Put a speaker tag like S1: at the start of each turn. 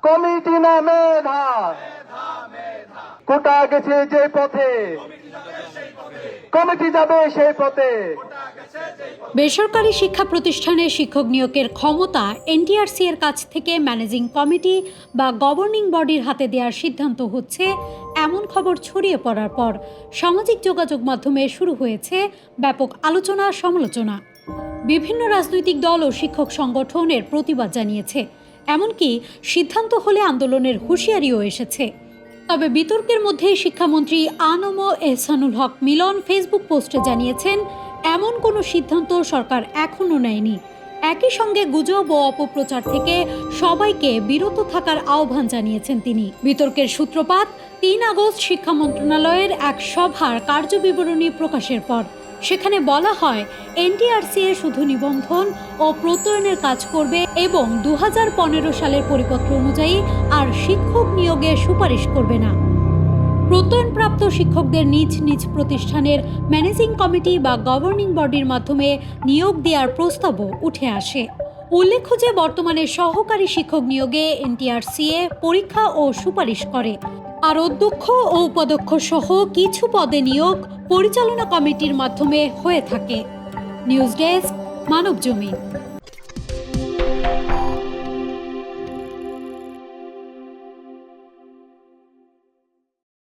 S1: Committee না মেধা, কোটা গেছে যে পথে, কমিটি যাবে সেই পথে।
S2: বেসরকারি শিক্ষা প্রতিষ্ঠানে শিক্ষক নিয়োগের ক্ষমতা এনটিআরসি এর কাছ থেকে ম্যানেজিং কমিটি বা গভর্নিং বডির হাতে দেওয়ার সিদ্ধান্ত হচ্ছে এমন খবর ছড়িয়ে পড়ার পর সামাজিক যোগাযোগ মাধ্যমে শুরু হয়েছে ব্যাপক আলোচনা সমালোচনা। বিভিন্ন রাজনৈতিক দল ও শিক্ষক সংগঠন এর প্রতিবাদ জানিয়েছে, এমনকি সিদ্ধান্ত হলে আন্দোলনের হুঁশিয়ারিও এসেছে। তবে বিতর্কের মধ্যে শিক্ষামন্ত্রী আ.ন.ম এহসানুল হক মিলন ফেসবুক পোস্টে জানিয়েছেন, এমন কোনো সিদ্ধান্ত সরকার এখনো নেয়নি। একই সঙ্গে গুজব ও অপপ্রচার থেকে সবাইকে বিরত থাকার আহ্বান জানিয়েছেন তিনি। বিতর্কের সূত্রপাত ৩ আগস্ট শিক্ষা মন্ত্রণালয়ের এক সভার কার্যবিবরণী প্রকাশের পর। সেখানে বলা হয়, এনটিআরসি শুধু নিবন্ধন ও প্রত্যয়নের কাজ করবে এবং 2015 সালের পরিপত্র অনুযায়ী আর শিক্ষক নিয়োগের সুপারিশ করবে না। প্রত্যয়নপ্রাপ্ত শিক্ষকদের নিজ নিজ প্রতিষ্ঠানের ম্যানেজিং কমিটি বা গভর্নিং বডির মাধ্যমে নিয়োগ দেওয়ার প্রস্তাবও উঠে আসে। উল্লেখ্য যে বর্তমানে সহকারী শিক্ষক নিয়োগে এনটিআরসিএ পরীক্ষা ও সুপারিশ করে, আর অধ্যক্ষ ও উপাধ্যক্ষ সহ কিছু পদে নিয়োগ পরিচালনা কমিটির মাধ্যমে হয়ে থাকে। News desk, Manabzamin.